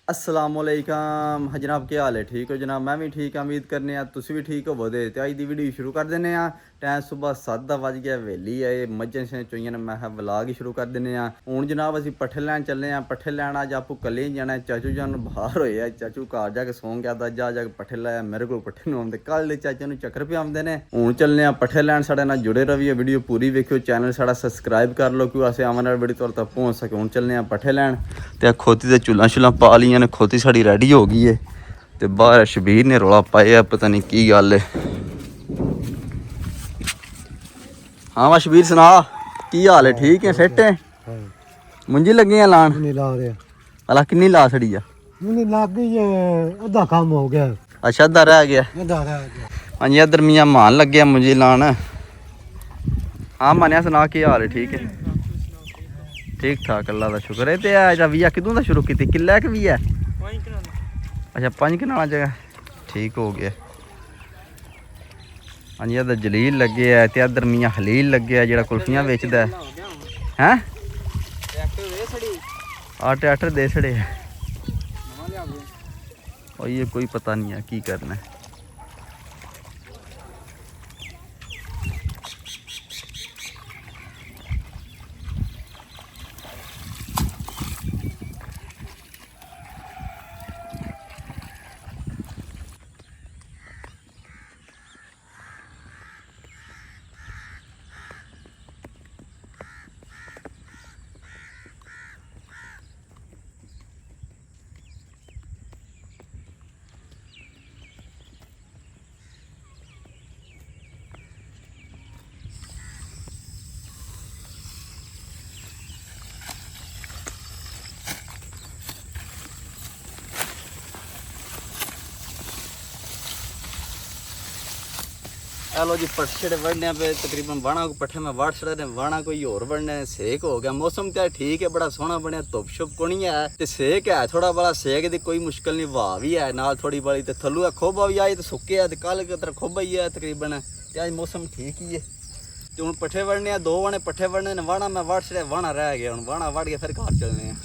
असलामुअलैकुम जनाब, क्या हाल है? ठीक हो जनाब? मैं भी ठीक हाँ, उम्मीद करने तुम भी ठीक हो। बोदे तो अज की वीडियो शुरू कर देने। टाइम सुबह 7 बज गया, वेली है मज्झां शं चोइयां ने। मैं व्लॉग ही शुरू कर देने। हूँ जनाब असीं पट्ठे लैन चले। पट्ठे लैन अज आपू कल्ले ही जाना। चाचू जान बाहर होए, चाचू घर जाके सौ गया था। जा पट्ठे लाया, मेरे को पट्ठे नहीं आते। कल चाचे नूं चक्कर पे आते हैं। हूँ चलने पट्ठे लैन। साढ़े नाल जुड़े रहिए, वीडियो पूरी वेखियो, चैनल साड़ा सबसक्राइब कर लो क्यों असें आने वाली वीडियो तुहाडे तक पहुँच सके। हूँ चलने पट्ठे लैन ते खोती ते चुल्लां शुल्लां पा लियां ने। खोती साड़ी रेडी हो गई है ते बाहर शबीर ने रौला पाया, पता नहीं की गल है। हाँ वा शबीर सुना, की हाल है? ठीक है, फिट है? मुंजी लगी है लान? अला किन्नी ला छड़ी आ? अद्धा काम हो गया। अच्छा अद्धा रह गया। हाँ जी, इधर मियाँ मान लगे मुंजी लान। हाँ मनिया सुना, की हाल है? ठीक है, ठीक ठाक, अल्लाह का शुक्र है। तो अजा वीआ किदों दा शुरू की? किला कि वीआ? अच्छा 5 कनाल जगह, ठीक हो गया। हाँ जी, इधर जलील लगे है तो इधर मियाँ हलील लगे है, जो कुल्फियाँ बेचता है। ट्रैक्टर दे छड़े है और ये कोई पता नहीं है की करना है। लो जी, पट्ठे वढ़ने पे तकरीबन वाणा को पट्ठे में वड़ छड़े ने। वाणा कोई होर वढ़ने, सेक हो गया। मौसम तो ठीक है, बड़ा सोहना बनया, धुप शुप कोनी है ते सेक है थोड़ा बड़ा। सेक दी कोई मुश्किल नहीं, वाह भी है नाल थोड़ी बड़ी ते थल्लू है खोबा भी आई ते सुक्के है ते कल के खोबा ही है तकरीबन। ते अज मौसम ठीक ही है ते हुण पट्ठे वढ़ने, 2 वाणे पट्ठे वढ़ने ने। वाणा मैं वड़ छड़े, वाणा रह गया। हुण वाणा वढ़ के फिर घर चलने हैं।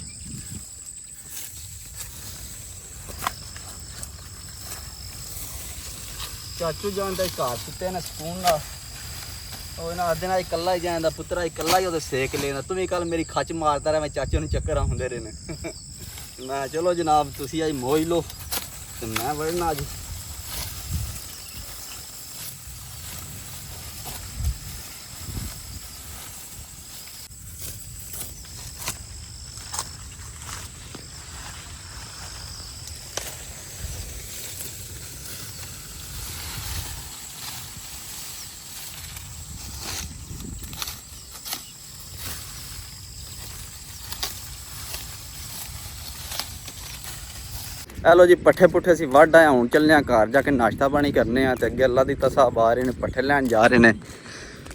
चाचू जान तो घर सुते ने सुकून ना, आदि ना कला ही जाता पुत्रा, कला ही सेक लेना। तुम कल मेरी खच मारता रहा, मैं चाचे नूं चक्कर आते रहे ने। मैं चलो जनाब तुसी अज मौज लो तो मैं वढ़ना अज। लो जी, पट्ठे पुट्ठे असीं वढ़ आए। हुण चलने घर जाके नाश्ता पानी करने ते अगे अल्लाह दी तसाब आ रहे ने, पट्ठे लैन जा रहे ने।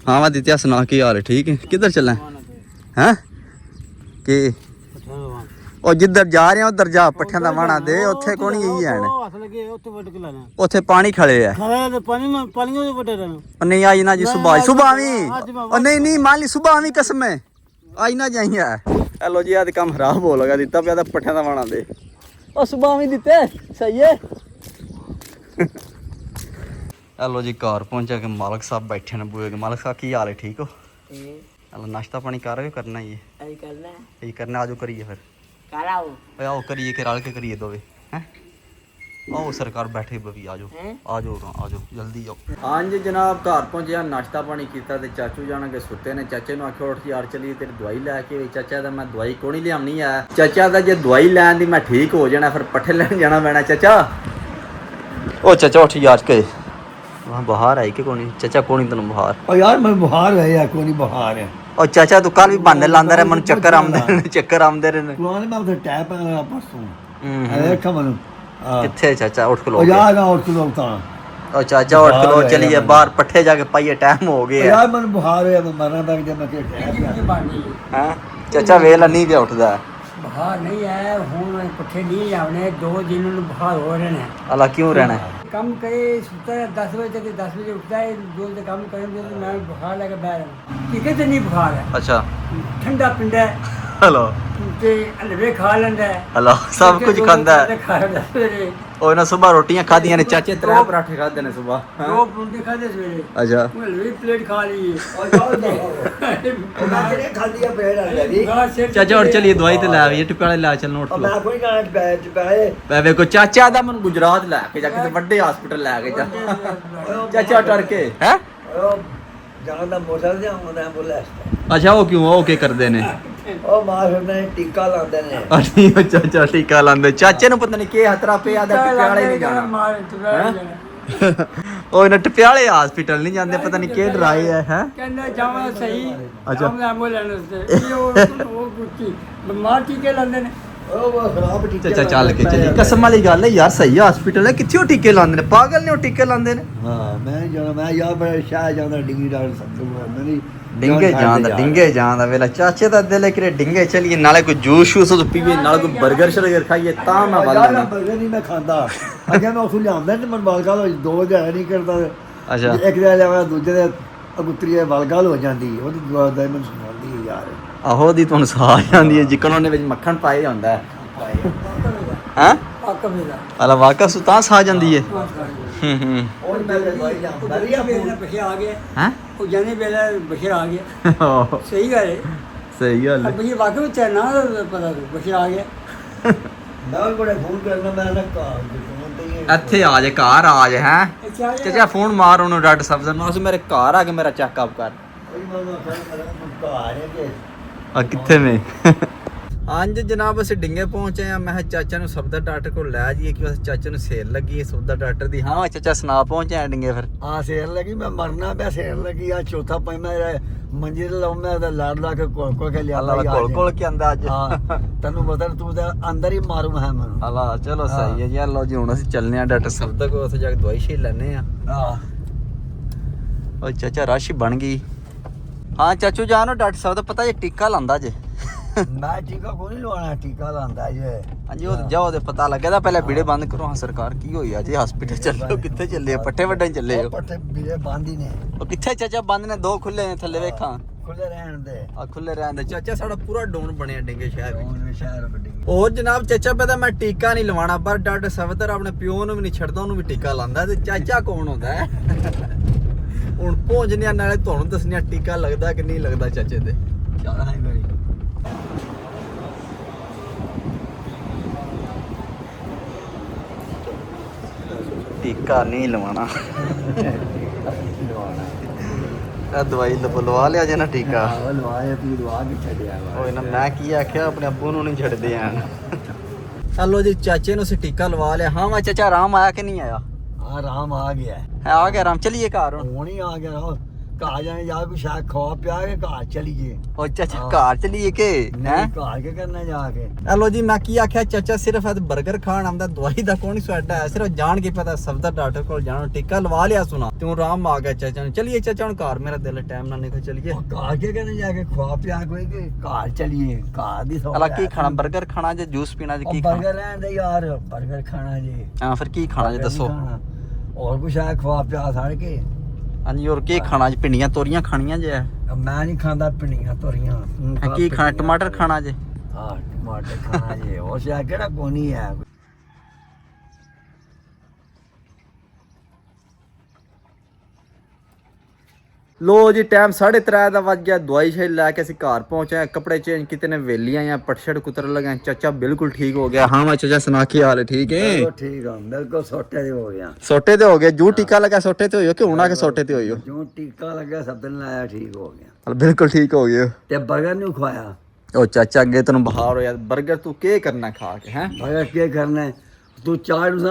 हाँ वा दित्या सुना, की हाल है? ठीक है। किधर चलें हैं कि ਉਹ ਜਿੱਧਰ ਜਾ ਰਹੇ ਆ ਉਧਰ ਜਾ, ਪੱਠਿਆਂ ਦਾ ਵਾਣਾ ਦੇ। ਉੱਥੇ ਕੋਣੀ ਹੀ ਹੈ ਉੱਥੇ ਪਾਣੀ ਖੜੇ ਆ। ਨਹੀਂ ਆਈ ਨਾ ਜੀ, ਸੁਬਾ ਸੁਬਾ ਵੀ ਨਹੀਂ ਨਹੀਂ मान ली सुबह भी कसम है आई ना जाई है। हेलो जी, आज काम खराब हो लगा, दिता पे पट्ठियां दा वाणा दे। और सुबह भी दिते सही है। हेलो जी, घर पहुंचा के मालक साहब बैठे ने बुए के। मालक साहब की हाल है? ठीक हो? हेलो, नाश्ता पानी कर रहे हो? करना ही है, यही करना। आजो करिए फिर, आओ करिए के रल के करिए दोवे हैं। आओ सरकार बैठे बवी, आजो आजो आजो जल्दी आओ। हाँ जी जनाब, घर पहुंचे, नाश्ता पानी किया ते चाचू जाना के सुते ने। चाचे नूं आखिया उठ यार चलिए तेरी दवाई लैके। चाचा दा मैं दवाई कोनी लियानी है। चाचा दा जे दवाई लैन दी मैं ठीक हो जाना, फिर पट्ठे लैन जाना पैना। चाचा ओ चाचा उठ यार के, वहाँ बाहर आई के कोनी? चाचा कोनी तेन बाहर? ओ यार मैं बाहर है यार, कोनी बाहर है। और चाचा तू कल भी बहाने लांदा रहा, मन चक्कर आंदे चक्कर आंदे रहे ने। पुराने मैं उधर टैप है परसों देखा मन किथे। चाचा उठ खलो यार, उठ खलो ता। और चाचा उठ खलो, चलिए बाहर पट्ठे जाके पाइए, टाइम हो गया यार। मन बुखार है, मैं मरना बैठ गया। मैं टैप हां चाचा वेला नहीं पे उठदा। बुखार नहीं है, हुण पट्ठे नहीं लाने। 2 दिन बुखार हो रहे हैं। अला क्यों रहना? काम करे सुता है 10 बजे तक, 10 बजे उठता है। 2 बजे काम करेंगे तो मैं बुखार लगा बैठ। किसी से नहीं बुखार है। अच्छा ठंडा पिंडा है। ਹਲੋ ਤੇ ਹਲਵੇ ਖਾ ਲੈਂਦਾ ਹੈ। ਹਲੋ ਸਭ ਕੁਝ ਖਾਂਦਾ ਹੈ। ਖਾ ਲੈਂਦਾ ਸਵੇਰੇ ਉਹ ਇਹਨਾਂ ਸਵੇਰ ਰੋਟੀਆਂ ਖਾਧੀਆਂ ਨੇ ਚਾਚੇ 3 ਪਰਾਠੇ ਖਾਦੇ ਨੇ ਸਵੇਰ ਦੋ ਪਰੌਂਠੇ ਖਾਦੇ ਸਵੇਰੇ ਅੱਛਾ ਉਹ ਹਲਵੇ ਪਲੇਟ ਖਾ ਲਈ ਉਹ ਜਿਹੜੇ ਖਾਲੀ ਆ ਪੇੜ ਆ ਜੀ ਚਾਚਾ ਹੁਣ ਚਲੀਏ ਦਵਾਈ ਤੇ ਲੈ ਆਈਏ ਟਿੱਪੇ ਵਾਲੇ ਲੈ ਚੱਲਣ ਉੱਠ ਉਹ ਲੋ ਮੈਂ ਕੋਈ ਗਾਣਾ ਚ ਪਏ ਮੈਂ ਵੇਖੋ ਚਾਚਾ ਦਾ ਮਨ ਗੁਜਰਾਤ ਲੈ ਕੇ ਜਾ ਕਿਸੇ ਵੱਡੇ ਹਸਪੀਟਲ ਲੈ ਕੇ ਜਾ ਚਾਚਾ ਟਰ ਕੇ ਹੈ ਉਹ ਜਾਨ ਦਾ ਮੋਟਰ ਜਾਂ ਹੁੰਦਾ ਐਂਬੂਲੈਂਸ ਅੱਛਾ ਉਹ ਕਿਉਂ ਉਹ ਕੀ ਕਰਦੇ ਨੇ ਉਹ ਮਾਰ ਹੁੰਦੇ ਟੀਕਾ ਲਾਉਂਦੇ ਨੇ ਅੜੀ ਉਹ ਚਾਚਾ ਟੀਕਾ ਲਾਉਂਦੇ ਚਾਚੇ ਨੂੰ ਪਤਾ ਨਹੀਂ ਕੀ ਹਤਰਾ ਪਿਆ ਦਾ ਟਿੱਪੇ ਵਾਲੇ ਨਹੀਂ ਜਾਣਾ ਉਹ ਇਹਨਾਂ ਟਿੱਪੇ ਵਾਲੇ ਹਸਪੀਟਲ ਨਹੀਂ ਜਾਂਦੇ ਪਤਾ ਨਹੀਂ ਕੀ ਡਰਾਏ ਹੈ ਕਹਿੰਦਾ ਜਾਵਾਂ ਸਹੀ ਅੱਛਾ। ਐਂਬੂਲੈਂਸ ਤੇ ਉਹ ਗੁੱਟੀ ਬਿਮਾਰ ਟੀਕੇ ਲਾਉਂਦੇ ਨੇ ਉਹ ਖਰਾਬ ਟੀਕਾ ਚਾਚਾ ਚੱਲ ਕੇ ਚੱਲੀ ਕਸਮ ਵਾਲੀ ਗੱਲ ਹੈ ਯਾਰ ਸਹੀ ਹਸਪੀਟਲ ਹੈ ਕਿੱਥੇ ਉਹ ਟੀਕੇ ਲਾਉਂਦੇ ਨੇ ਪਾਗਲ ਨੇ ਉਹ ਟੀਕੇ ਲਾਉਂਦੇ ਨੇ ਹਾਂ ਮੈਂ ਜਾਣਾ ਮੈਂ ਯਾਰ ਬੜਾ ਸ਼ਾਹ ਜਾਂਦਾ ਡਿੰਗੀ ਡਾਕਟਰ ਸਭ ਤੋਂ ਮੇਰੀ ਡਿੰਗੇ ਜਾਂਦਾ ਵੇਲਾ ਚਾਚੇ ਦਾ ਦਿਲ ਹੈ ਕਿ ਡਿੰਗੇ ਚਲੀਏ ਨਾਲੇ ਕੋਈ ਜੂਸ ਸ਼ੂਸ ਪੀਵੇ ਨਾਲ ਕੋਈ 버ਗਰ ਸ਼ਰਗਰ ਖਾਈਏ ਤਾਂ ਮੈਂ ਵੱਲ ਯਾਰ ਲੈਣਾ ਬਰਗਰ ਨਹੀਂ ਮੈਂ ਖਾਂਦਾ ਅੱਗੇ ਮੈਂ ਉਸੂ ਲਿਆਉਂਦਾ ਤੇ ਮਨ ਬਾਲਗਾਲ ਹੋ ਦੋ ਦਿਹਾੜੇ ਨਹੀਂ ਕਰਦਾ ਅੱਛਾ ਇੱਕ ਦਿਨ ਲਿਆਵਾ ਦੂਜੇ ਦੇ ਅਗੁੱਤਰੀ ਬਾਲਗਾਲ ਹੋ ਜਾਂਦੀ ਉਹਦੀ ਦੁਆ ਦਾ ਮੈਨੂੰ ਸੁਣਾਉਂਦੀ ਯਾਰ ਆਹੋ ਦੀ ਤੁਹਾਨੂੰ ਸਾਹ ਜਾਂਦੀ ਹੈ ਜਿੱਕਣ ਉਹਨੇ ਵਿੱਚ ਮੱਖਣ ਪਾਇਆ ਹੁੰਦਾ ਹੈ ਹਾਂ ਪੱਕ ਮੇਰਾ ਅਲਾ ਵਾਕਾ ਸੁ ਤਾਂ ਸਾਹ ਜਾਂਦੀ ਹੈ ਹੂੰ ਉਹ ਮੈਂ ਦਵਾਈ ਲਿਆਉਂਦਾ ਰਿਹਾ ਬਸ਼ੀਰ ਆ ਗਿਆ ਹੈ ਉਹ ਜਾਨੇ ਵੇਲੇ ਬਸ਼ੀਰ ਆ ਗਿਆ ਸਹੀ ਗੱਲ ਹੈ ਸਹੀ ਗੱਲ ਹੈ ਬਸ਼ੀਰ ਵਾਕਈ ਵਿੱਚ ਹੈ ਨਾ ਪਤਾ ਬਸ਼ੀਰ ਆ ਗਿਆ ਮੈਂ ਉਹ ਬੜੇ ਫੋਨ ਕਰਨਾ ਮੈਂ ਨਾ ਕਾਲ ਤੇ ਫੋਨ ਤੇ ਹੀ ਇੱਥੇ ਆ ਜਾ ਘਰ ਆ ਜਾ ਹੈ ਚਾਚਾ ਫੋਨ ਮਾਰ ਉਹਨੂੰ ਡਾਕਟਰ ਸਾਹਿਬ ਨੂੰ ਮੇਰੇ ਘਰ ਆ ਕੇ ਮੇਰਾ ਚੈੱਕਅਪ ਕਰ ਕੋਈ ਮਾਮਾ ਕਰ ਘਰ ਹੈ ਕਿ ਆ ਕਿੱਥੇ ਨੇ ਹਾਂਜੀ ਜਨਾਬ ਅਸੀਂ ਡਿੰਗੇ ਪਹੁੰਚੇ ਆ ਮੈਂ ਕਿਹਾ ਚਾਚਾ ਨੂੰ ਸਬਦਾ ਡਾਕਟਰ ਕੋਲ ਲੈ ਜਾਈਏ ਕਿ ਬਸ ਚਾਚੇ ਨੂੰ ਸੇਲ ਲੱਗੀ ਹੈ ਸਬਦਾ ਡਾਕਟਰ ਦੀ ਹਾਂ ਚਾਚਾ ਸੁਣਾ ਪਹੁੰਚੇ ਆ ਡਿੰਗੇ ਫਿਰ ਆ ਸੇਰ ਲੱਗੀ ਮੈਂ ਮਰਨਾ ਪਿਆ ਸੇਰ ਲੱਗੀ ਆ ਚੌਥਾ ਪੰਜਵਾਂ ਮੰਜੇ ਤੇ ਲਾਉਂ ਮੈਂ ਤਾਂ ਲੜ ਲਾ ਕੇ ਕੋਲ ਕੇ ਲਿਆ ਅੱਲਾ ਕੋਲ ਕੋਲ ਕੇ ਆਂਦਾ ਅੱਜ ਹਾਂ ਤੈਨੂੰ ਪਤਾ ਤੂੰ ਤਾਂ ਅੰਦਰ ਹੀ ਮਾਰੂ ਹੈ ਮੈਨੂੰ ਅੱਲਾ ਚਲੋ ਸਹੀ ਹੈ ਯਾਰ ਲੋ ਜੀ ਹੁਣ ਅਸੀਂ ਚੱਲਨੇ ਆ ਡਾਕਟਰ ਸਬਦਾ ਕੋਲ ਉੱਥੇ ਜਾ ਕੇ ਦਵਾਈ ਸ਼ੀਲ ਲੈਣੇ ਆ ਹਾਂ ਓ ਚਾਚਾ ਰਸ਼ ਬਣ ਗਈ ਹਾਂ ਚਾਚੂ ਜਾਨੋ ਡਾਕਟਰ ਸਾਹਿਬ ਦਾ ਪਤਾ ਜੇ ਟੀਕਾ ਲਾਂਦਾ ਜੇ ਮੈਂ ਟੀਕਾ ਕੋਈ ਨਹੀਂ ਲਵਾਉਣਾ ਟੀਕਾ ਲਾਉਂਦਾ ਜੇ ਹਾਂਜੀ ਉਹ ਜਾਓ ਤੇ ਪਤਾ ਲੱਗਿਆ ਪਹਿਲੇ ਵੀੜੇ ਬੰਦ ਕਰੋ ਹਾਂ ਸਰਕਾਰ ਕੀ ਹੋਈ ਆ ਜੀ ਹਸਪੀਟਲ ਚੱਲੇ ਕਿੱਥੇ ਚੱਲੇ ਆ? ਪੱਠੇ ਵੱਢਣ ਚੱਲੇ ਹੋ ਪੱਠੇ ਵੀਰੇ ਬੰਦ ਹੀ ਨੇ ਉਹ ਕਿੱਥੇ ਚਾਚਾ ਬੰਦ ਨੇ ਦੋ ਖੁੱਲੇ ਨੇ ਥੱਲੇ ਵੇਖਾਂ ਖੁੱਲੇ ਰਹਿਣ ਦੇ ਆ ਖੁੱਲੇ ਰਹਿਣ ਦੇ ਚਾਚਾ ਸਾਡਾ ਪੂਰਾ ਡੋਨ ਬਣਿਆ ਡਿੰਗੇ ਸ਼ਹਿਰ ਵਿੱਚ ਹੁਣ ਸ਼ਹਿਰ ਵੱਡੀ ਹੋਰ ਜਨਾਬ ਚਾਚਾ ਪਤਾ ਮੈਂ ਟੀਕਾ ਨਹੀਂ ਲਵਾਉਣਾ ਪਰ ਡਾਕਟਰ ਸਵਦਰ ਆਪਣੇ ਪਿਓ ਨੂੰ ਵੀ ਨਹੀਂ ਛੱਡਦਾ ਉਹਨੂੰ ਵੀ ਟੀਕਾ ਲਾਉਂਦਾ ਤੇ ਚਾਚਾ ਕੌਣ ਹੁੰਦਾ ਹੈ ਹੁਣ ਪਹੁੰਚਨੇ ਨਾਲੇ ਤੁਹਾਨੂੰ ਦੱਸਣਿਆ ਟੀਕਾ ਲੱਗਦਾ ਕਿ ਨਹੀਂ ਲੱਗਦਾ ਚਾਚੇ ਤੇ ਚੱਲ ਹੈ ਮੇਰੀ ਟੀਕਾ ਨਹੀਂ ਲਵਾਉਣਾ ਆ ਦਵਾਈ ਲਵਾ ਲਿਆ ਜੇ ਨਾ ਟੀਕਾ ਉਹ ਲਵਾਇਆ ਤੂੰ ਲਵਾ ਕੇ ਛੱਡਿਆ ਵਾ ਓਏ ਨਾ ਮੈਂ ਕੀ ਆਖਿਆ ਆਪਣੇ ਅੱਬੂ ਨੂੰ ਨਹੀਂ ਛੱਡਦੇ ਆਂ ਹਲੋ ਜੀ ਚਾਚੇ ਨੂੰ ਅਸੀਂ ਟੀਕਾ ਲਵਾ ਲਿਆ ਹਾਂ ਵਾ ਚਾਚਾ ਆਰਾਮ ਆਇਆ ਕਿ ਨਹੀਂ ਆਇਆ ਹਾਂ ਆਰਾਮ ਆ ਗਿਆ ਹੈ ਆ ਗਿਆ ਆਰਾਮ ਚਲੀਏ ਘਰ ਹੁਣ ਹੁਣ ਹੀ ਆ ਗਿਆ ਘਰ ਜਾਣੇ ਜਾ ਕੋਈ ਸ਼ਾਇਦ ਖਵਾ ਪਿਆ ਕੇ ਘਰ ਚਲੀਏ ਉਹ ਚਾਚਾ ਘਰ ਚਲੀਏ ਕਿ ਹੈ ਘਰ ਕੇ ਕਰਨਾ ਜਾ ਕੇ ਹਲੋ ਜੀ ਮੈਂ ਕੀ ਆਖਿਆ ਚਾਚਾ ਸਿਰਫ ਅੱਜ 버ਗਰ ਖਾਣ ਆਉਂਦਾ ਦਵਾਈ ਦਾ ਕੋਈ ਸਵੈਡਾ ਹੈ ਸਿਰਫ ਜਾਣ ਕੇ ਪਤਾ ਸਬਦਾ ਡਾਕਟਰ ਕੋਲ ਜਾਣਾ ਟੀਕਾ ਲਵਾ ਲਿਆ ਸੁਣਾ ਤੂੰ ਆਰਾਮ ਆ ਗਿਆ ਚਾਚਾ ਨੂੰ ਚਲੀਏ ਚਾਚਾ ਹੁਣ ਘਰ ਮੇਰਾ ਦਿਲ ਟਾਈਮ ਨਾਲ ਨਿਕਲ ਚਲੀਏ ਘਰ ਕੇ ਕਰਨਾ ਜਾ ਕੇ ਖਵਾ ਪਿਆ ਕੋਈ ਕਿ ਘਰ ਚਲੀਏ ਘਰ ਦੀ ਸੌ ਹਲਾ ਕੀ ਖਾਣਾ 버ਗਰ ਖਾਣਾ ਜੇ ਜੂਸ ਪੀਣਾ ਜੇ ਕੀ 버ਗਰ ਖਾਣਾ ਰਹਿਣ ਦੇ ਯਾਰ 버ਗਰ ਖਾਣਾ ਜੀ ਹਾਂ ਫਿਰ ਕੀ ਖਾਣਾ ਜੇ ਦੱਸੋ ਹੋਰ ਕੁਛ ਹੈ ਖਵਾ ਪਿਆ ਸਾੜ ਕੇ ਹਾਂਜੀ ਹੋਰ ਕੀ ਖਾਣਾ ਜੀ ਭਿੰਡੀਆਂ ਤੋਰੀਆਂ ਖਾਣੀਆਂ ਜੇ ਮੈਂ ਨਹੀਂ ਖਾਂਦਾ ਭਿੰਡੀਆਂ ਤੋਰੀਆਂ ਕੀ ਖਾਣਾ ਟਮਾਟਰ ਖਾਣਾ ਜੇ ਹਾਂ ਟਮਾਟਰ ਖਾਣਾ ਜੀ ਉਹ ਸ਼ਾ ਕਿਹੜਾ ਕੋਨੀ ਹੈ ਲੋ ਜੀ ਟਾਈਮ 3:30 ਦਾ ਵੱਜ ਗਿਆ ਦਵਾਈ ਸ਼ਾਈ ਲੈ ਕੇ ਅਸੀਂ ਘਰ ਪਹੁੰਚੇ ਕੱਪੜੇ ਚੇਂਜ ਕੀਤੇ ਨੇ ਵੇਲੀਆਂ ਜਾਂ ਪਟਛੜ ਕੁਤਰ ਲਗਾ ਚਾਚਾ ਬਿਲਕੁਲ ਠੀਕ ਹੋ ਗਿਆ ਹਾਂ ਮੈਂ ਚਾਚਾ ਸੁਣਾ ਕੀ ਹਾਲ ਹੈ ਠੀਕ ਹੈ ਉਹ ਠੀਕ ਆ ਬਿਲਕੁਲ ਸੋਟੇ ਦੇ ਹੋ ਗਿਆ ਸੋਟੇ ਤੇ ਹੋ ਗਏ ਜੂ ਟੀਕਾ ਲਗਾ ਸੋਟੇ ਤੇ ਹੋਇਓ ਕਿ ਹੁਣਾ ਕੇ ਸੋਟੇ ਤੇ ਹੋਇਓ ਜੋ ਟੀਕਾ ਲੱਗਾ ਸਭ ਦਿਨ ਲਾਇਆ ਠੀਕ ਹੋ ਗਿਆ ਬਿਲਕੁਲ ਠੀਕ ਹੋ ਗਏ ਤੇ 버ਗਰ ਨੂੰ ਖਵਾਇਆ ਉਹ ਚਾਚਾ ਅੱਗੇ ਤੈਨੂੰ ਬਹਾਰ ਹੋਇਆ 버ਗਰ ਤੂੰ ਕੀ ਕਰਨਾ ਖਾ ਕੇ ਹੈ 버ਗਰ ਕੀ ਕਰਨਾ ਹੈ? ਤੂੰ ਚਾਰ ਨੂੰ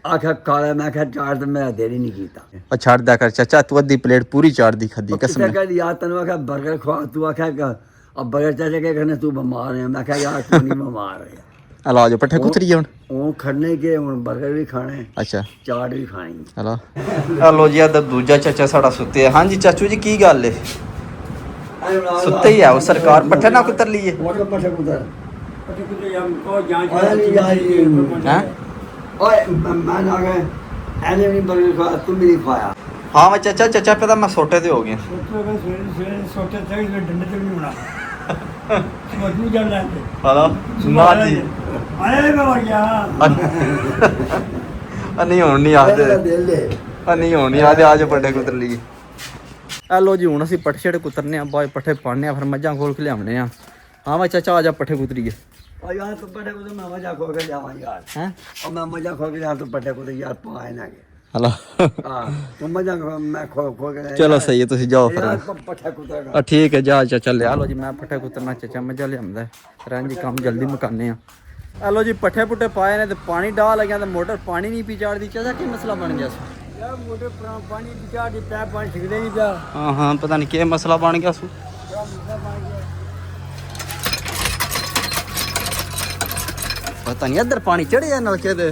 ਆਖਿਆ ਕਾਲਾ ਮੈਂ ਕਿਹਾ ਚਾਰ ਤੇ ਮੇਰਾ ਦੇਰ ਹੀ ਨਹੀਂ ਕੀਤਾ ਉਹ ਛੱਡ ਦਿਆ ਕਰ ਚਾਚਾ ਤੂੰ ਅੱਧੀ ਪਲੇਟ ਪੂਰੀ ਚਾੜ ਦੀ ਖਾਦੀ ਕਸਮ ਕਿਸਨੇ ਕਹ ਯਾਰ ਤੈਨੂੰ ਆਖਿਆ 버ਗਰ ਖਵਾ ਤੂੰ ਆਖਿਆ अब बगैर चाचा क्या करने तू बीमार है मैं क्या यार तू नहीं बीमार है ਹਲਾ ਜੋ ਪੱਠੇ ਕੁਤਰੀ ਹੁਣ ਉਹ ਖੜਨੇ ਕੇ ਹੁਣ 버ਗਰ ਵੀ ਖਾਣੇ ਅੱਛਾ ਚਾਟ ਵੀ ਖਾਣੀ ਹਲਾ ਹਲੋ ਜੀ ਆ ਦੂਜਾ ਚਾਚਾ ਸਾਡਾ ਸੁੱਤੇ ਹਾਂਜੀ ਚਾਚੂ ਜੀ ਕੀ ਗੱਲ ਏ ਸੁੱਤੇ ਹੀ ਆ ਉਹ ਸਰਕਾਰ ਪੱਠੇ ਨਾ ਕੁਤਰ ਲਈਏ ਮੋਟਰ ਪੱਠੇ ਕੁਦਰ पति को तो हमको जांच अरे नहीं यार ये हैं ओए मैं ना गए ऐने भी बर्गर खा तुम भी नहीं खाया ਹਾਂ ਮੈਂ ਚਾਚਾ ਪਤਾ ਮੈਂ ਸੋਟੇ ਤੇ ਹੋ ਗਿਆ सोते थे डंडे तक नहीं होना ਮੋਟੂ ਜੜ ਲੈਂਦੇ ਹਲੋ ਨਾ ਜੀ ਆਏ ਮੈਂ ਮਰ ਗਿਆ ਨਹੀਂ ਹੁਣ ਨਹੀਂ ਆਦੇ ਦਿਲ ਦੇ ਨਹੀਂ ਹੁਣ ਨਹੀਂ ਆਦੇ ਆਜ ਪੱਠੇ ਕੁਤਰ ਲਈ ਆ ਲੋ ਜੀ ਹੁਣ ਅਸੀਂ ਪੱਠੇ ਛੇੜੇ ਕੁਤਰਨੇ ਆ ਬਾਅਦ ਪੱਠੇ ਪਾਣੇ ਆ ਫਿਰ ਮੱਝਾਂ ਖੋਲ ਕੇ ਲਿਆਉਣੇ ਆ ਹਾਂ ਵਾ ਚਾਚਾ ਆ ਜਾ ਪੱਠੇ ਕੁਤਰੀਏ ਆ ਯਾਰ ਤੂੰ ਪੱਟੇ ਕੋ ਮੈਂ ਮਜ਼ਾ ਖੋ ਕੇ ਜਾਵਾਂ ਯਾਰ ਹੈ ਉਹ ਮੈਂ ਮਜ਼ਾ ਖੋ ਕੇ ਜਾ ਤੂੰ ਪੱਟੇ ਕੋ ਯਾਰ ਪਾਏ ਨਾ ਹਲੋ ਹਾਂ ਤੂੰ ਮਜ਼ਾ ਮੈਂ ਖੋ ਕੇ ਚਲੋ ਸਹੀ ਹੈ ਤੁਸੀਂ ਜਾਓ ਫਿਰ ਪੱਟੇ ਕੁੱਤੇਗਾ ਆ ਠੀਕ ਹੈ ਜਾ ਚਾਚਾ ਲਿਆ ਲੋ ਜੀ ਮੈਂ ਪੱਠੇ ਕੁਤਰਨਾ ਚਾਚਾ ਮੱਝਾ ਲਿਆਉਂਦਾ ਰਾਂ ਜੀ ਕੰਮ ਜਲਦੀ ਮੁਕਾਨੇ ਆ ਆ ਲੋ ਜੀ ਪੱਠੇ ਪੁੱਠੇ ਪਾਏ ਨੇ ਤੇ ਪਾਣੀ ਡਾਹ ਲੱਗਿਆ ਤੇ ਮੋਟਰ ਪਾਣੀ ਨਹੀਂ ਪੀ ਚਾੜਦੀ ਚਾਚਾ ਕੀ ਮਸਲਾ ਬਣ ਗਿਆ ਸੀ ਯਾਰ ਮੋਟੇ ਪਾਣੀ ਵਿਚਾਰ ਦੀ ਪੈਪ ਪਾਣੀ ਛਿਕਦੇ ਨਹੀਂ ਪਿਆ ਹਾਂ ਹਾਂ ਪਤਾ ਨਹੀਂ ਕੀ ਮਸਲਾ ਬਣ ਗਿਆ ਸੂ ਕਿਆ ਮਸਲਾ ਬਣ ਗਿਆ ਪਤਾ ਨਹੀਂ ਇੱਧਰ ਪਾਣੀ ਚੜਿਆ ਨਲਕੇ ਦੇ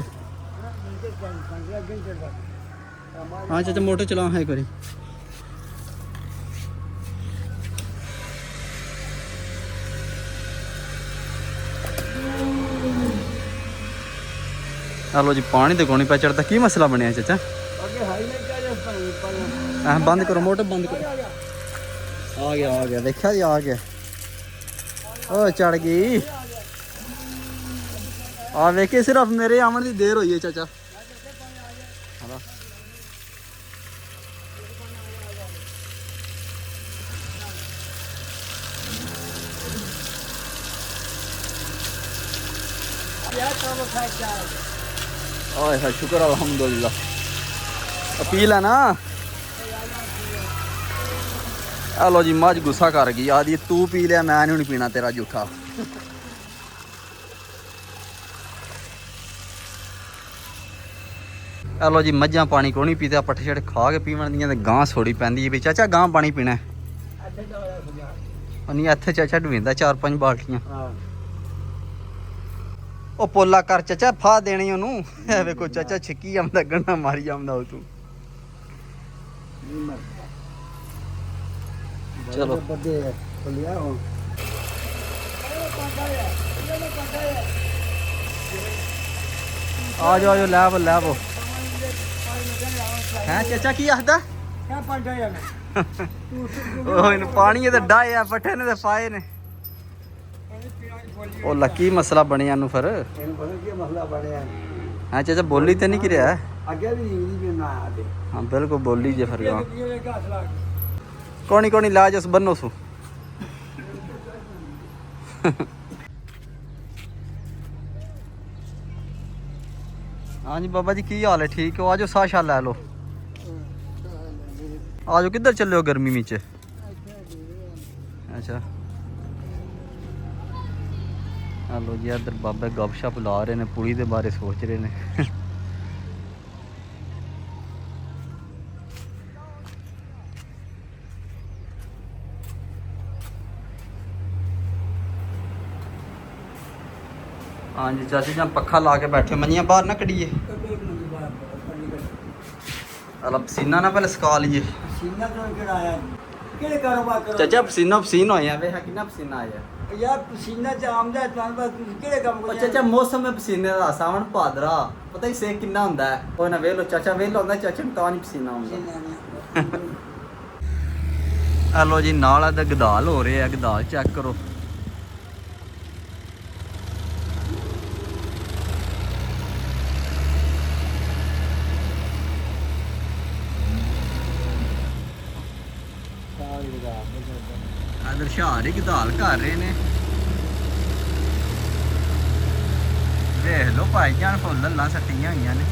ਹਾਂ ਚਾਚਾ ਮੋਟਰ ਚਲਾ ਹੈ ਇੱਕ ਵਾਰੀ ਹਲੋ ਜੀ ਪਾਣੀ ਤੇ ਕੋਣੀ ਪੈ ਚੜਦਾ ਕੀ ਮਸਲਾ ਬਣਿਆ ਚਾਚਾ ਅੱਗੇ ਹਾਈ ਨਹੀਂ ਚਾਹੀਦਾ ਪਾਣੀ ਬੰਦ ਕਰੋ ਮੋਟਰ ਬੰਦ ਕਰੋ ਆ ਗਿਆ ਦੇਖਿਆ ਜੀ ਆ ਗਿਆ ਓ ਚੜ ਗਈ ਆ ਵੇਖੇ ਸਿਰਫ ਮੇਰੇ ਆਉਣ ਦੀ ਦੇਰ ਹੋਈ ਹੈ ਚਾਚਾ ਹਲਾ ਯਾਰ ਕੰਮ ਖਾਈ ਜਾ ਓਏ ਹਾਂ ਸ਼ੁਕਰ ਅਲਹਮਦੁਲਿल्लाह ਅਪੀਲ ਹੈ ਨਾ ਆ ਲੋ ਜੀ ਮੱਝ ਗੁੱਸਾ ਕਰ ਗਈ ਆਦੀ ਤੂੰ ਪੀ ਲਿਆ ਮੈਂ ਨਹੀਂ ਪੀਣਾ ਤੇਰਾ ਝੂਠਾ ਆ ਲੋ ਜੀ ਮੱਝਾਂ ਪਾਣੀ ਕੋਈ ਨਹੀਂ ਪੀਤੇ ਪੱਠੇ ਛੜ ਖਾ ਕੇ ਪੀਵਣ ਦੀਆਂ ਤੇ ਗਾਂ ਸੋੜੀ ਪੈਂਦੀ ਹੈ ਵੀ ਚਾਚਾ ਗਾਂ ਪਾਣੀ ਪੀਣਾ ਨਹੀਂ ਇੱਥੇ ਚਾਚਾ ਢਵਿੰਦਾ 4-5 ਬਾਲਟੀਆਂ ਹਾਂ ਉਹ ਪੋਲਾ ਕਰ ਚਾਚਾ ਫਾ ਦੇਣੀ ਉਹਨੂੰ ਐ ਵੇਖੋ ਚਾਚਾ ਛਿੱਕੀ ਆਉਂਦਾ ਗੰਨਾ ਮਾਰੀ ਜਾਂਦਾ ਉਹ ਤੂੰ ਚਲੋ ਬੱਦੇ ਲਿਆ ਹੁਣ ਆ ਜਾਓ ਲੈ ਆਵੋ ਹੈ ਚਾਚਾ ਕੀ ਆਖਦਾ ਕਿਆ ਪੰਡਾ ਯਾਰ ਉਹ ਇਹਨੂੰ ਪਾਣੀ ਤੇ ਡਾਇਆ ਪੱਠੇ ਨੇ ਤੇ ਪਾਏ ਨੇ ਉਹ ਲੱਕੀ ਮਸਲਾ ਬਣਿਆ ਨੂੰ ਫਿਰ ਇਹਨੂੰ ਪਤਾ ਕੀ ਮਸਲਾ ਬਣਿਆ ਹਾਂ ਚਾਚਾ ਬੋਲੀ ਤੇ ਨਹੀਂ ਕਿ ਰਿਹਾ ਅੱਗੇ ਵੀ ਇੰਗਲਿਸ਼ ਵੀ ਨਾ ਆਦੇ ਹਾਂ ਬਿਲਕੁਲ ਬੋਲੀ ਜੇ ਫਿਰ ਗਾ ਇਹ ਘਾਸ ਲਾ ਕੇ ਕੋਣੀ ਲਾ ਜਸ ਬੰਨੋ ਸੂ ਹਾਂਜੀ ਬਾਬਾ ਜੀ ਕੀ ਹਾਲ ਹੈ ਠੀਕ ਹੋ ਆਜੋ ਸਾਸ਼ਾ ਲੈ ਲਓ ਆਜੋ ਕਿੱਧਰ ਚੱਲੇ ਹੋ ਗਰਮੀ ਵਿੱਚ ਅੱਛਾ ਹਲੋ ਜੀ ਇੱਧਰ ਬਾਬਾ ਗੱਪਸ਼ਪ ਲਾ ਰਹੇ ਨੇ ਪੁਲੀ ਦੇ ਬਾਰੇ ਸੋਚ ਰਹੇ ਨੇ ਹਾਂਜੀ ਚਾਚੀ ਜਾਂ ਪੱਖਾ ਲਾ ਕੇ ਬੈਠੇ ਮੰਨੀਆਂ ਬਾਹਰ ਨਾ ਕੱਢੀਏ ਅਲਾ ਪਸੀਨਾ ਨਾ ਪਹਿਲੇ ਸਕਾ ਲਈਏ ਸੀਨਾ ਤੋਂ ਕਿਹੜਾ ਆਇਆ ਕਿਹੜੇ ਕਾਰੋਬਾਰ ਕਰੋ ਚਾਚਾ ਪਸੀਨਾ ਹੋਇਆ ਵੇ ਕਿੰਨਾ ਪਸੀਨਾ ਆਇਆ ਯਾਰ ਪਸੀਨਾ ਚ ਆਮਦਾ ਤੁਹਾਨੂੰ ਬਸ ਤੁਸੀਂ ਕਿਹੜੇ ਕੰਮ ਉਹ ਕਰਦੇ ਚਾਚਾ ਮੌਸਮ ਹੈ ਪਸੀਨੇ ਦਾ ਸਾਵਣ ਭਾਦਰਾ ਪਤਾ ਹੀ ਸੇਕ ਕਿੰਨਾ ਹੁੰਦਾ ਹੈ ਉਹ ਨਾ ਵੇਖ ਲੋ ਚਾਚਾ ਵੇਖ ਲੋ ਹੁੰਦਾ ਚਾਚਾ ਨੂੰ ਤਾਂ ਨਹੀਂ ਪਸੀਨਾ ਆਉਂਦਾ ਹਲੋ ਜੀ ਨਾਲ ਦਾ ਗਦਾਲ ਹੋ ਰਿਹਾ ਗਦਾਲ ਚੈੱਕ ਕਰੋ ਇਧਰ ਸ਼ਹਾਰੇ ਗਦਾਲ ਕਰ ਰਹੇ ਨੇ ਵੇਖ ਲੋ ਭਾਈ ਜਾਨ ਫੁੱਲ ਲੱਲਾਂ ਸੱਟੀਆਂ ਹੋਈਆਂ ਨੇ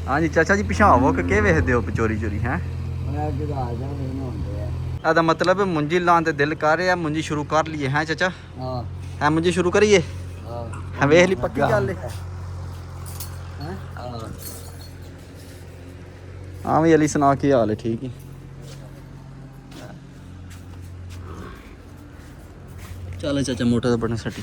ਹਾਂਜੀ ਚਾਚਾ ਜੀ ਪਿਛਾਵੋ ਕਿ ਕੀ ਵੇਖਦੇ ਹੋ ਚੋਰੀ ਹੈ ਮੈਂ ਕਿਹਾ ਆ ਜਾ ਮੈਨੂੰ ਹੁੰਦੇ ਆ ਇਹਦਾ ਮਤਲਬ ਮੁੰਜੀ ਲਾਉਣ ਤੇ ਦਿਲ ਕਰ ਰਿਹਾ ਮੁੰਜੀ ਸ਼ੁਰੂ ਕਰ ਲਈਏ ਹੈ ਚਾਚਾ ਹਾਂ ਹੈ ਮੁੰਜੀ ਸ਼ੁਰੂ ਕਰੀਏ ਹਾਂ ਹੈ ਵੇਖ ਲਈ ਪੱਕੀ ਗੱਲ ਹੈ ਹਾਂ ਹਾਂ ਵੀ ਅਲੀ ਸੁਣਾ ਕੀ ਹਾਲ ਹੈ ਠੀਕ ਹੀ ਚੱਲ ਚਾਚਾ ਮੋਟਰ ਦਾ ਬਟਨ ਸੱਟੀ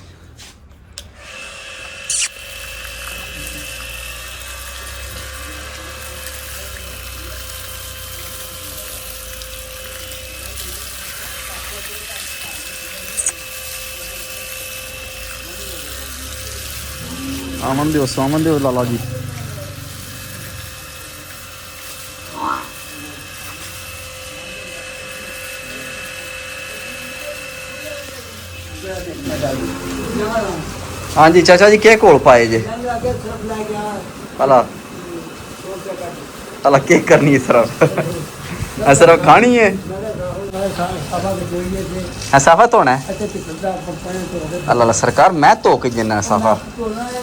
ਆਮਨ ਦਿਓ ਲਾਲਾ ਜੀ ਹਾਂਜੀ ਚਾਚਾ ਜੀ ਕੀ ਘੋਲ ਪਾਏ ਜੇ ਭਲਾ ਭਲਾ ਕੀ ਕਰਨੀ ਹੈ ਸਿਰਫ ਖਾਣੀ ਹੈ ਸਾਫਾ ਧੋਣਾ ਹੈ ਅੱਲਾ ਅੱਲਾ ਸਰਕਾਰ ਮੈਂ ਧੋ ਕੇ ਜਿੰਨਾ ਸਾਫਾ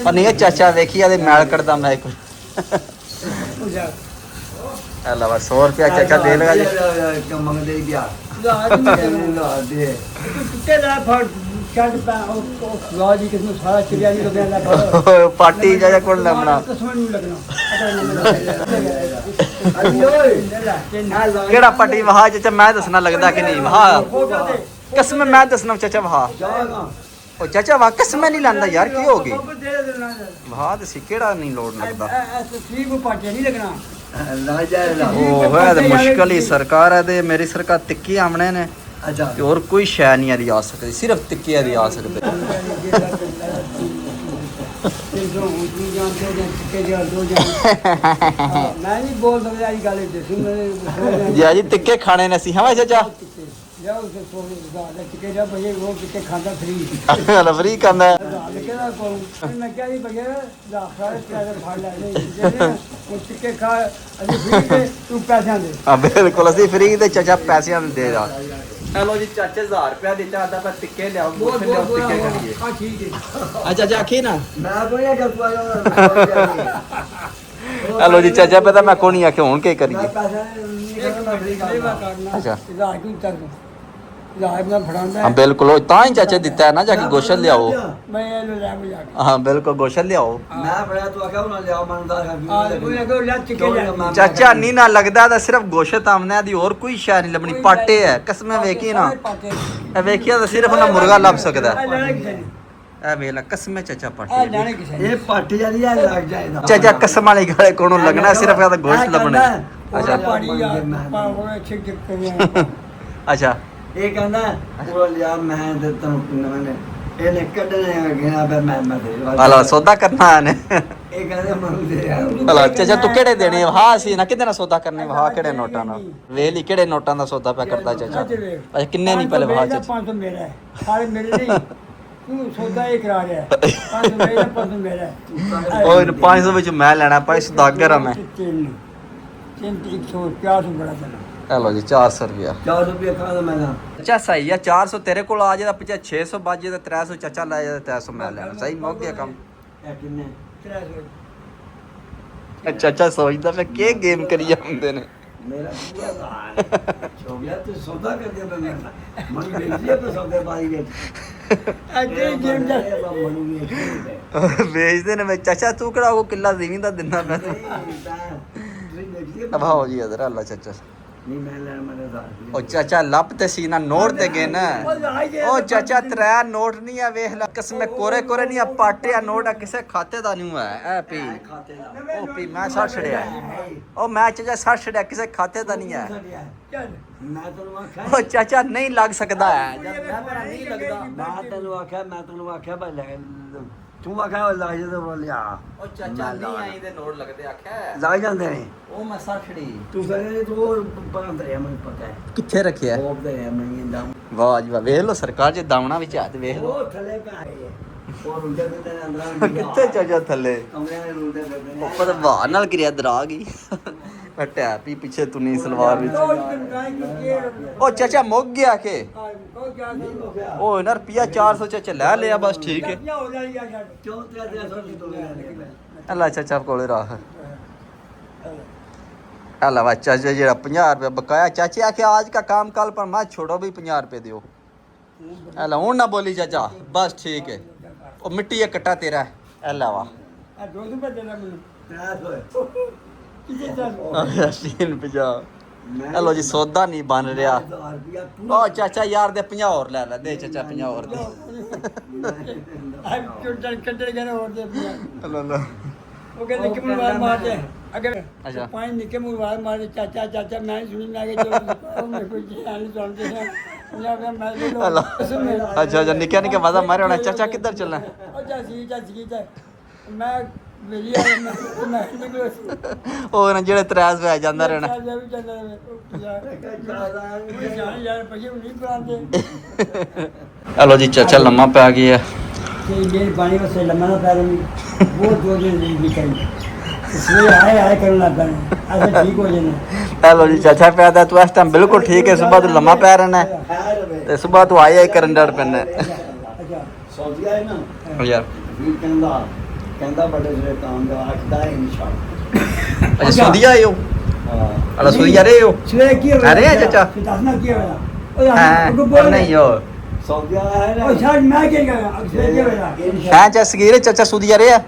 ਪਰ ਨਹੀਂ ਇਹ ਚਾਚਾ ਵੇਖੀ ਆਦੇ ਮੈਲ ਕੱਢਦਾ ਮੈਂ ਕੁਝ ਅੱਲਾ ਵਾ 100 ਰੁਪਿਆ ਚਾਚਾ ਦੇ ਲਗਾ ਜੀ ਮੰਗਦੇ ਗਿਆ ਪਾਰਟੀ ਚਾਚਾ ਕੋਲ ਲੱਭਣਾ ਕਿਹੜਾ ਪਾਰਟੀ ਵਹਾ ਚਾਚਾ ਮੈਂ ਦੱਸਣਾ ਲੱਗਦਾ ਕਿ ਨਹੀਂ ਵਹਾ ਕਸਮ ਮੈਂ ਦੱਸਣਾ ਚਾਚਾ ਵਹਾ ਉਹ ਚਾਚਾ ਵਾਹ ਕਸਮ ਨਹੀਂ ਲੈਂਦਾ ਯਾਰ ਕੀ ਹੋ ਗਈ ਵਹਾ ਤੇ ਕਿਹੜਾ ਨਹੀਂ ਲੋੜ ਲੱਗਦਾ ਉਹ ਹੈ ਤੇ ਮੁਸ਼ਕਲ ਹੀ ਸਰਕਾਰ ਹੈ ਤੇ ਮੇਰੀ ਸਰਕਾਰ ਤਿੱਕੀ ਆਮਣੇ ਨੇ ਅੱਛਾ ਤੇ ਹੋਰ ਕੋਈ ਸ਼ੈ ਨਹੀਂ ਆਦੀ ਆ ਸਕਦੀ ਸਿਰਫ ਤਿੱਕੀ ਆਦੀ ਆ ਸਕਦੇ ਮੈਂ ਨਹੀਂ ਬੋਲ ਸਕਦਾ ਇਹ ਗੱਲ ਦੱਸੂ ਜੀ ਜੀ ਤਿੱਕੇ ਖਾਣੇ ਨੇ ਅਸੀਂ ਹਾਂ ਚਾਚਾ ਲਿਆਓ ਤੇ ਟਿੱਕੇ ਜਾ ਭਈਏ ਉਹ ਕਿਤੇ ਖਾਂਦਾ ਫਰੀ ਲਵਰੀ ਕਹਿੰਦਾ ਕਿਹਦਾ ਕੋਲ ਮੈਂ ਕਿਹਾ ਜੀ ਭਈਆ ਦਾ ਸਾਰੇ ਪੈਸੇ ਫੜ ਲੈ ਜਿਹੜੇ ਉਹ ਟਿੱਕੇ ਖਾ ਅਸੀਂ ਫਰੀ ਤੇ ਤੂੰ ਪੈਸਿਆਂ ਦੇ ਹਾਂ ਬਿਲਕੁਲ ਅਸੀਂ ਫਰੀ ਤੇ ਚਾਚਾ ਪੈਸਿਆਂ ਦੇ ਦੇ ਦਾ ਹੈਲੋ ਜੀ ਚਾਚੇ 1000 ਰੁਪਿਆ ਦਿੱਤਾ ਆਦਾ ਪਰ ਟਿੱਕੇ ਲਿਆਓ ਗੋਸ਼ੇ ਲਿਆਓ ਟਿੱਕੇ ਕਰੀਏ ਹਾਂ ਠੀਕ ਹੈ ਅੱਛਾ ਜਾ ਆਖੀ ਨਾ ਮੈਂ ਕੋਈ ਇਹ ਗੱਲ ਹੈਲੋ ਜੀ ਚਾਚਾ ਪਤਾ ਮੈਂ ਕੋਣੀ ਆਖੇ ਹੁਣ ਕੀ ਕਰੀਏ ਅੱਛਾ ਹਾਂ ਬਿਲਕੁਲ ਉਹ ਤਾਂ ਹੀ ਚਾਚੇ ਦਿੱਤਾ ਹੈ ਨਾ ਜਾ ਕੇ ਗੋਸ਼ਤ ਲਿਆਓ ਮੈਂ ਇਹਨੂੰ ਲੈ ਕੇ ਜਾ ਕੇ ਹਾਂ ਬਿਲਕੁਲ ਗੋਸ਼ਤ ਲਿਆਓ ਮੈਂ ਬੜਾ ਤੂੰ ਆਖਿਆ ਉਹਨਾਂ ਲਿਆ ਮੰਨਦਾਰ ਕੋਈ ਅਗੋ ਲੈ ਟਿੱਕੇ ਜਾ ਚਾਚਾ ਨਹੀਂ ਨਾ ਲੱਗਦਾ ਤਾਂ ਸਿਰਫ ਗੋਸ਼ਤ ਆਮਨੇ ਦੀ ਹੋਰ ਕੋਈ ਸ਼ੈ ਨਹੀਂ ਲੱਭਣੀ ਪਾਟੇ ਹੈ ਕਸਮੇ ਵੇਖੀ ਨਾ ਇਹ ਵੇਖਿਆ ਤਾਂ ਸਿਰਫ ਨਾ ਮੁਰਗਾ ਲੱਭ ਸਕਦਾ ਇਹ ਵੇਲਾ ਕਸਮੇ ਚਾਚਾ ਪਾਟੇ ਇਹ ਪੱਟ ਜਾਂਦੀ ਹੈ ਲੱਗ ਜਾਏਗਾ ਚਾਚਾ ਕਸਮ ਵਾਲੀ ਗਾਲੇ ਕੋਲੋਂ ਲੱਗਣਾ ਸਿਰਫ ਇਹਦਾ ਗੋਸ਼ਤ ਲੱਭਣਾ ਅੱਛਾ ਪਾਣੀ ਆ ਪਾਉਣਾ ਛਿਕ ਛਿਕ ਕਰਿਆ ਅੱਛਾ ਇਹ ਕਹਿੰਦਾ ਉਹ ਲਿਆ ਮੈਂ ਤੇ ਤੈਨੂੰ ਨਵੇਂ ਇਹਨੇ ਕੱਢਣੇ ਗਿਆ ਮੈਂ ਦੇ ਹਲਾ ਸੌਦਾ ਕਰਨਾ ਨੇ ਇਹ ਕਹਿੰਦੇ ਮਨੂੰ ਦੇ ਹਲਾ ਚਾਚਾ ਤੂੰ ਕਿਹੜੇ ਦੇਣੇ ਹਾਂ ਸੀ ਨਾ ਕਿਤੇ ਨਾ ਸੌਦਾ ਕਰਨੇ ਵਹਾ ਕਿਹੜੇ ਨੋਟਾਂ ਨਾਲ ਵੇਲੀ ਕਿਹੜੇ ਨੋਟਾਂ ਦਾ ਸੌਦਾ ਪਿਆ ਕਰਦਾ ਚਾਚਾ ਅੱਛਾ ਕਿੰਨੇ ਨਹੀਂ ਪਹਿਲੇ ਵਹਾ ਚਾਚਾ 500 ਮੇਰਾ ਹੈ ਸਾਰੇ ਮੇਰੇ ਨਹੀਂ ਤੂੰ ਸੌਦਾ ਇਹ ਕਰਾ ਰਿਹਾ 500 ਮੇਰਾ 500 ਮੇਰਾ ਉਹ 500 ਵਿੱਚ ਮੈਂ ਲੈਣਾ ਭਾਈ ਸੌਦਾਗਰ ਆ ਮੈਂ ਤਿੰਨ 100 400 ਬੜਾ ਚਲਾ ਹੈਲੋ ਜੀ 400 ਰੁਪਿਆ 400 ਰੁਪਏ ਖਾਣਾ ਮੈਂ ਨਾ ਚਾਚਾ ਸਹੀ ਆ 400 ਤੇਰੇ ਕੋਲ ਆ ਜਾਦਾ ਪਿਛਾ 600 ਬਾਜੇ ਦਾ 300 ਚਾਚਾ ਲੈ ਜਾਦਾ 300 ਮੈਂ ਲੈਣਾ ਸਹੀ ਮੁੱਕ ਗਿਆ ਕੰਮ ਇਹ ਕਿੰਨੇ 300 ਚਾਚਾ ਸੋਚਦਾ ਮੈਂ ਕੀ ਗੇਮ ਕਰੀ ਜਾਂਦੇ ਨੇ ਮੇਰਾ ਪੂਰਾ ਹਾਲ ਹੋ ਗਿਆ ਤੇ ਸੌਦਾ ਕਰ ਦਿਆ ਮੈਂ ਮਨ ਵੇਚਿਆ ਤੇ ਸੌਦੇ ਬਾਈ ਵਿੱਚ ਅੱਗੇ ਗੇਮ ਦਾ ਮਨੂ ਵੇਚ ਵੇਚਦੇ ਨੇ ਮੈਂ ਚਾਚਾ ਤੂੰ ਕਿਹੜਾ ਉਹ ਕਿੱਲਾ ਜ਼ਮੀਨ ਦਾ ਦਿੰਦਾ ਮੈਂ ਅਬ ਹੋ ਜੀ ਇਧਰ ਅੱਲਾ ਚਾਚਾ ਨਹੀਂ ਮੈਂ ਲੈਣ ਮੈਂ ਦਾ ਉਹ ਚਾਚਾ ਲੱਭ ਤੇ ਸੀ ਨਾ ਨੋਟ ਤੇ ਗਏ ਨਾ ਉਹ ਚਾਚਾ ਤੇਰਾ ਨੋਟ ਨਹੀਂ ਆ ਵੇਖ ਲੈ ਕਸਮੇ ਕੋਰੇ ਕੋਰੇ ਨਹੀਂ ਆ ਪਾਟੇ ਆ ਨੋਟ ਆ ਕਿਸੇ ਖਾਤੇ ਦਾ ਨਹੀਂ ਹੈ ਐ ਪੀ ਖਾਤੇ ਦਾ ਉਹ ਪੀ ਮੈਂ ਸੱਟ ਛੜਿਆ ਉਹ ਮੈਂ ਚਾਚਾ ਸੱਟ ਛੜਿਆ ਕਿਸੇ ਖਾਤੇ ਦਾ ਨਹੀਂ ਹੈ ਚੱਲ ਮੈਂ ਤੈਨੂੰ ਆਖਿਆ ਉਹ ਚਾਚਾ ਨਹੀਂ ਲੱਗ ਸਕਦਾ ਹੈ ਜਦ ਮੈਂ ਮੇਰਾ ਨਹੀਂ ਲੱਗਦਾ ਮੈਂ ਤੈਨੂੰ ਆਖਿਆ ਭਾਈ ਲੈ ਤੂੰ ਆਖਿਆ ਲੱਗ ਜਾ ਤੇ ਲਿਆ ਉਹ ਚਾਚਾ ਨਹੀਂ ਆਈ ਦੇ ਨੋਟ ਲੱਗਦੇ ਆਖਿਆ ਲੱਗ ਜਾਂਦੇ ਨੇ ਉਹ ਮੈਂ ਸੱਟ ਛੜੀ ਤੂੰ ਸਾਰੇ ਤੂੰ ਪਰਾਂ ਦਰਿਆ ਮੈਨੂੰ ਪਤਾ ਹੈ ਕਿੱਥੇ ਰੱਖਿਆ ਉਹ ਦਰਿਆ ਮੈਂ ਇਹਦਾ ਵਾਹ ਜੀ ਵਾਹ ਵੇਖ ਲੋ ਸਰਕਾਰ ਜੇ ਦਾਵਣਾ ਵਿੱਚ ਹੱਥ ਵੇਖ ਲੋ ਉਹ ਥੱਲੇ ਪਾਏ ਉਹ ਰੁੰਡੇ ਦੇ ਅੰਦਰ ਕਿੱਥੇ ਚਾਚਾ ਥੱਲੇ ਕਮਰਿਆਂ ਦੇ ਰੁੰਡੇ ਦੇ ਨੇ ਉੱਪਰ ਵਾਹ ਨਾਲ ਕਿਰਿਆ ਦਰਾ ਗਈ ਮੈਂ ਟੈਪ ਹੀ ਪਿੱਛੇ ਤੁਨੀ ਸਲਵਾਰ ਵਿੱਚ ਉਹ ਚਾਚਾ ਮੁੱਕ ਗਿਆ ਕਿ ਉਹ ਨਾ ਰੁਪਿਆ 400 ਚਾਚਾ ਲੈ ਲਿਆ ਬਸ ਠੀਕ ਹੈ ਅੱਲਾ ਚਾਚਾ ਕੋਲੇ ਰੱਖ ਅੱਲਾ ਵਾ ਚਾਚਾ ਜਿਹੜਾ 50 ਰੁਪਏ ਬਕਾਇਆ ਚਾਚੇ ਆਖੇ आज का काम कल पर मत छोड़ो भी 50 रुपए दियो ਅੱਲਾ ਹੁਣ ਨਾ ਬੋਲੀ ਚਾਚਾ ਬਸ ਠੀਕ ਹੈ ਉਹ ਮਿੱਟੀ ਇਹ ਕੱਟਾ ਤੇਰਾ ਅੱਲਾ ਵਾ ਯਾਸੀਨ 50 ਹੈਲੋ ਜੀ ਸੌਦਾ ਨਹੀਂ ਬਣ ਰਿਹਾ ਉਹ ਚਾਚਾ ਯਾਰ ਦੇ 50 ਹੋਰ ਲੈ ਲੈ ਦੇ ਚਾਚਾ 50 ਹੋਰ ਦੇ ਉਹ ਕਹਿੰਦੇ ਕਿ ਮੁਰਵਾਰ ਮਾਰਦੇ ਅਗਰ ਅੱਛਾ ਪਾਣੀ ਨਿੱਕੇ ਮੁਰਵਾਰ ਮਾਰਦੇ ਚਾਚਾ ਚਾਚਾ ਮੈਂ ਸੁਣੀ ਨਾ ਕਿ ਚਲੋ ਮੇਰੇ ਕੋਈ ਜਾਨ ਸੁਣਦੇ ਹੈ ਅੱਛਾ ਅੱਛਾ ਨਿੱਕਾ ਨਿੱਕਾ ਵਾਦਾ ਮਾਰੇ ਹੋਣਾ ਚਾਚਾ ਕਿੱਧਰ ਚੱਲਣਾ ਉਹ ਚਾਚੀ ਚਾਚੀ ਮੈਂ ਮੇਰੀ ਆ ਮੈਂ ਨਿਕਲ ਉਹ ਨਾ ਜਿਹੜੇ ਤਰਾਸ ਪੈ ਜਾਂਦਾ ਰਹਿਣਾ ਜਾ ਵੀ ਚੱਲ ਯਾਰ ਯਾਰ ਪਈ ਨਹੀਂ ਬਣਾਉਂਦੇ ਹਲੋ ਜੀ ਚਾਚਾ ਲੰਮਾ ਪੈ ਗਿਆ कि ये पानी में से लम्बा ना पैर में वो 2 दिन नहीं बिकाई इसलिए आए करना पैना ऐसे ठीक हो जाना ਹਲੋ ਜੀ ਚਾਚਾ ਪਿਆ ਤਾਂ ਤੂੰ ਇਸ ਟਾਈਮ ਬਿਲਕੁਲ ਠੀਕ ਹੈ ਸਵੇਰ ਤੋਂ ਲੰਮਾ ਪੈ ਰਹਿਣਾ ਤੇ ਸਵੇਰ ਤੋਂ ਆਇਆ ਕਰਨ ਡਰ ਪੈਣਾ अच्छा ਸੌਦੀ ਆਏ ਨਾ ਯਾਰ ਵੀਰ ਕਹਿੰਦਾ ਬੜੇ ਜਿਹੜੇ ਕੰਮ ਦਾ ਆਖਦਾ ਹੈ ਇਨਸ਼ਾਅੱਲਾ ਅੱਛਾ ਸੁਧੀ ਆਏ ਹੋ ਹਾਂ ਅਲਾ ਸੁਧੀ ਆ ਰਹੇ ਹੋ सुबह की अरे चाचा। दसना की होया ओ ਹਾਂ यार बोल ਨਹੀਂ ਹੋ ਸੌਦੀ ਆਇਆ ਹੈ ओ शायद मैं क्या गया अब से क्या होया ਹਾਂ ਚਾ ਸਗੀਰ ਚਾਚਾ ਸੁਧੀ ਆ ਰਹੇ ਆ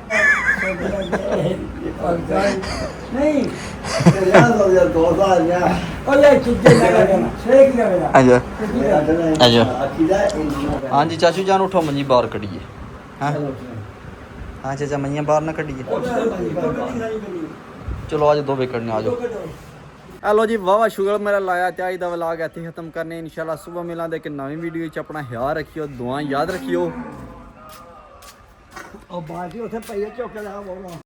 नहीं ਯਾਰ ਸੌਦੀ ਦੋ ਸਾਲ ਯਾ ओ ये चीजें लगा देना से क्या होया ਅੱਛਾ ਅੱਛਾ। ਆਖੀਦਾ ਇਨਸ਼ਾਅੱਲਾ ਹਾਂਜੀ ਚਾਚੂ ਜਾਨ ਉਠੋ ਮੰਜੀ ਬਾਹਰ ਕੱਢੀਏ ਹਾਂ ਹਾਂ ਚਾਚਾ ਮੰਜੀਆਂ ਬਾਹਰ ਨਾ ਕੱਢੀਏ ਚਲੋ ਅੱਜ 2 ਵਿਕਟ ਨੇ ਆ ਜਾਓ ਹੈਲੋ ਜੀ ਵਾਵਾ ਸ਼ੁਗਰ ਮੇਰਾ ਲਾਇਆ ਤੇ ਅੱਜ ਦਾ ਵਲੌਗ ਇੱਥੇ ਖਤਮ ਕਰਨੇ ਇਨਸ਼ਾਅੱਲਾ ਸਵੇਰ ਮਿਲਾਂਗੇ ਕਿ ਨਵੀਂ ਵੀਡੀਓ 'ਚ ਆਪਣਾ ਖਿਆਲ ਰੱਖਿਓ ਦੁਆ ਯਾਦ ਰੱਖਿਓ और बाजी उसे पहिए चौके लगा बोलो